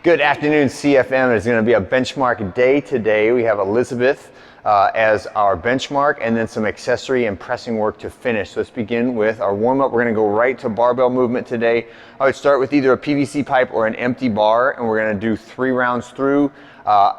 Good afternoon, CFM. It's going to be a benchmark day today. We have Elizabeth as our benchmark and then some accessory and pressing work to finish. So let's begin with our warm-up. We're going to go right to barbell movement today. I would start with either a PVC pipe or an empty bar, and we're going to do 3 rounds through.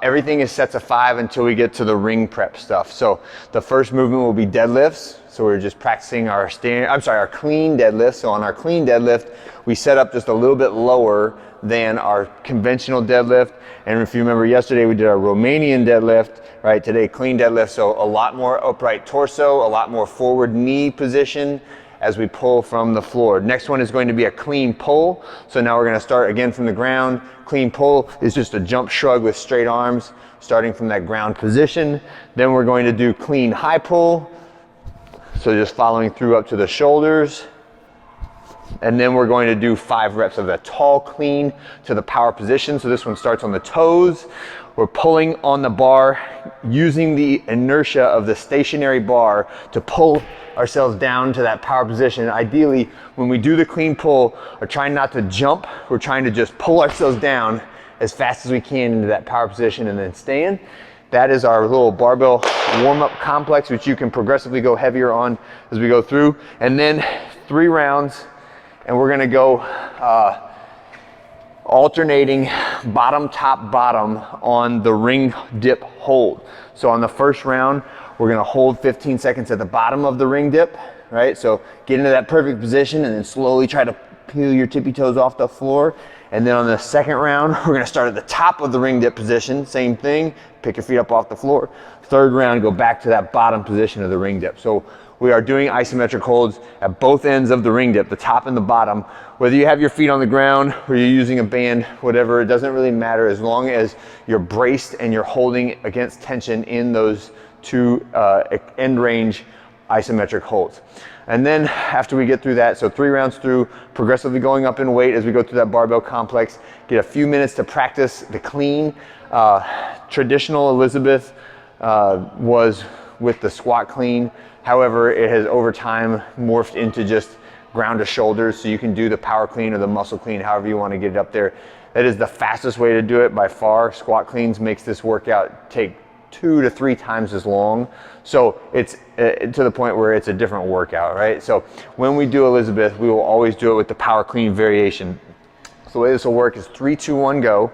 Everything is set to 5 until we get to the ring prep stuff. So the first movement will be deadlifts. So we're just practicing our clean deadlift. So on our clean deadlift, we set up just a little bit lower than our conventional deadlift. And if you remember yesterday, we did our Romanian deadlift, right? Today, clean deadlift. So a lot more upright torso, a lot more forward knee position as we pull from the floor. Next one is going to be a clean pull. So now we're going to start again from the ground. Clean pull is just a jump shrug with straight arms, starting from that ground position. Then we're going to do clean high pull. So just following through up to the shoulders. And then we're going to do 5 reps of a tall clean to the power position. So this one starts on the toes. We're pulling on the bar, using the inertia of the stationary bar to pull ourselves down to that power position. Ideally, when we do the clean pull, we're trying not to jump. We're trying to just pull ourselves down as fast as we can into that power position and then stay in. That is our little barbell warm-up complex, which you can progressively go heavier on as we go through. And then 3 rounds. And we're gonna go alternating bottom, top, bottom on the ring dip hold. So on the first round, we're gonna hold 15 seconds at the bottom of the ring dip, right? So get into that perfect position and then slowly try to peel your tippy toes off the floor. And then on the second round, we're gonna start at the top of the ring dip position, same thing, pick your feet up off the floor. Third round, go back to that bottom position of the ring dip. So we are doing isometric holds at both ends of the ring dip, the top and the bottom. Whether you have your feet on the ground or you're using a band, whatever, it doesn't really matter as long as you're braced and you're holding against tension in those 2 end range isometric holds. And then after we get through that, so 3 rounds through, progressively going up in weight as we go through that barbell complex, get a few minutes to practice the clean. Traditional Elizabeth was with the squat clean. However, it has over time morphed into just ground to shoulders, so you can do the power clean or the muscle clean, however you want to get it up there. That is the fastest way to do it by far. Squat cleans makes this workout take 2 to 3 times as long. So it's to the point where it's a different workout, right? So when we do Elizabeth, we will always do it with the power clean variation. So the way this will work is 3, 2, 1, go.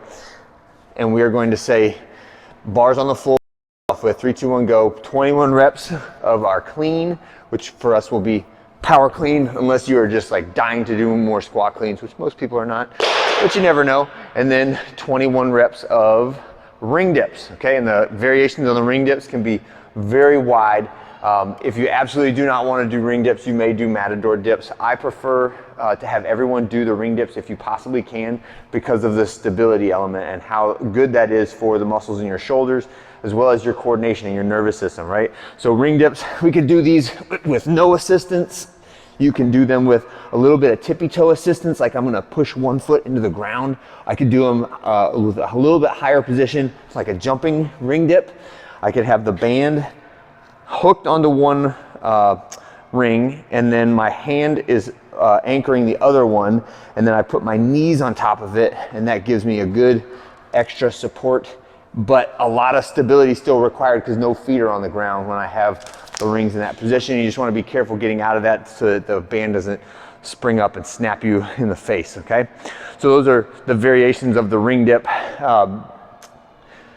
And we are going to say bars on the floor with 3, 2, 1, go. 21 reps of our clean, which for us will be power clean, unless you are just like dying to do more squat cleans, which most people are not, but you never know. And then 21 reps of ring dips, okay? And the variations on the ring dips can be very wide. If you absolutely do not want to do ring dips, you may do matador dips. I prefer to have everyone do the ring dips if you possibly can, because of the stability element and how good that is for the muscles in your shoulders, as well as your coordination and your nervous system, right? So ring dips, we could do these with no assistance. You can do them with a little bit of tippy toe assistance, like I'm gonna push 1 foot into the ground. I could do them with a little bit higher position, it's like a jumping ring dip. I could have the band hooked onto one ring, and then my hand is anchoring the other one, and then I put my knees on top of it, and that gives me a good extra support, but a lot of stability still required because no feet are on the ground when I have the rings in that position. You just want to be careful getting out of that so that the band doesn't spring up and snap you in the face, okay? So those are the variations of the ring dip.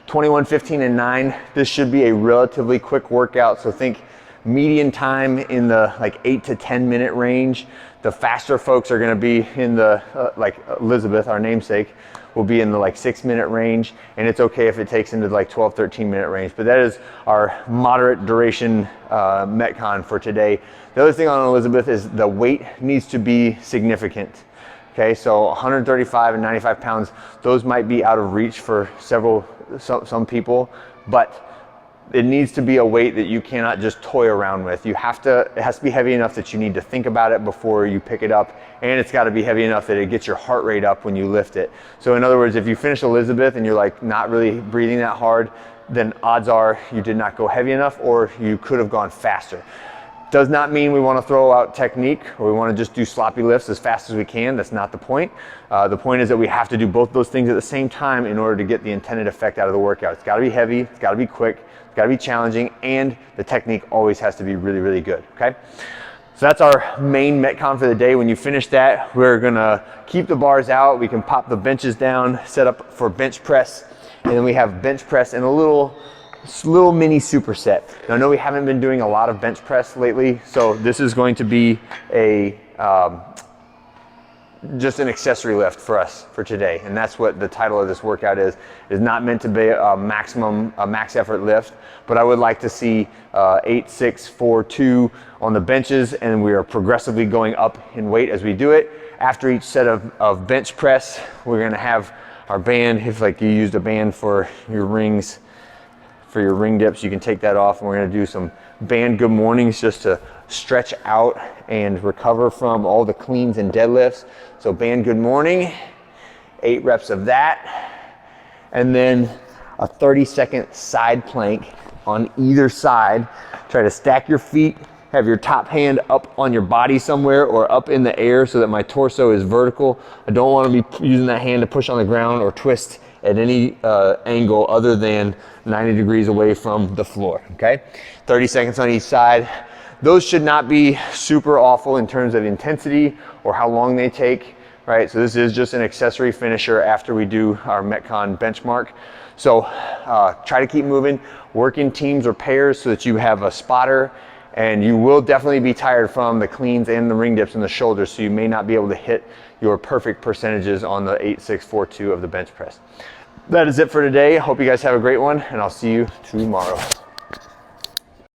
21, 15, and 9. This should be a relatively quick workout, so think median time in the like 8 to 10 minute range. The faster folks are gonna be in the, like Elizabeth, our namesake, will be in the like 6-minute range, and it's okay if it takes into like 12, 13-minute range, but that is our moderate duration Metcon for today. The other thing on Elizabeth is the weight needs to be significant. Okay, so 135 and 95 pounds, those might be out of reach for some people, but it needs to be a weight that you cannot just toy around with. It has to be heavy enough that you need to think about it before you pick it up, and it's got to be heavy enough that it gets your heart rate up when you lift it. So in other words, if you finish Elizabeth and you're like not really breathing that hard, then odds are you did not go heavy enough, or you could have gone faster. Does not mean we want to throw out technique or we want to just do sloppy lifts as fast as we can. That's not the point. The point is that we have to do both those things at the same time in order to get the intended effect out of the workout. It's got to be heavy, it's got to be quick, it's got to be challenging, and the technique always has to be really, really good, okay? So that's our main Metcon for the day. When you finish that, we're gonna keep the bars out. We can pop the benches down, set up for bench press, and then we have bench press and a little mini superset. Now I know we haven't been doing a lot of bench press lately, so this is going to be a just an accessory lift for us for today, and that's what the title of this workout is. It is not meant to be a max effort lift, but I would like to see 8, 6, 4, 2 on the benches, and we are progressively going up in weight as we do it. After each set of bench press, we're gonna have our band. If like you used a band for your rings, for your ring dips, you can take that off, and we're gonna do some band good mornings just to stretch out and recover from all the cleans and deadlifts. So band good morning, 8 reps of that, and then a 30-second side plank on either side. Try to stack your feet, have your top hand up on your body somewhere or up in the air so that my torso is vertical. I don't want to be using that hand to push on the ground or twist at any angle other than 90 degrees away from the floor, okay? 30 seconds on each side. Those should not be super awful in terms of intensity or how long they take, right? So this is just an accessory finisher after we do our Metcon benchmark. So try to keep moving, work in teams or pairs so that you have a spotter, and you will definitely be tired from the cleans and the ring dips and the shoulders, so you may not be able to hit your perfect percentages on the 8, 6, 4, 2 of the bench press. That is it for today. Hope you guys have a great one, and I'll see you tomorrow.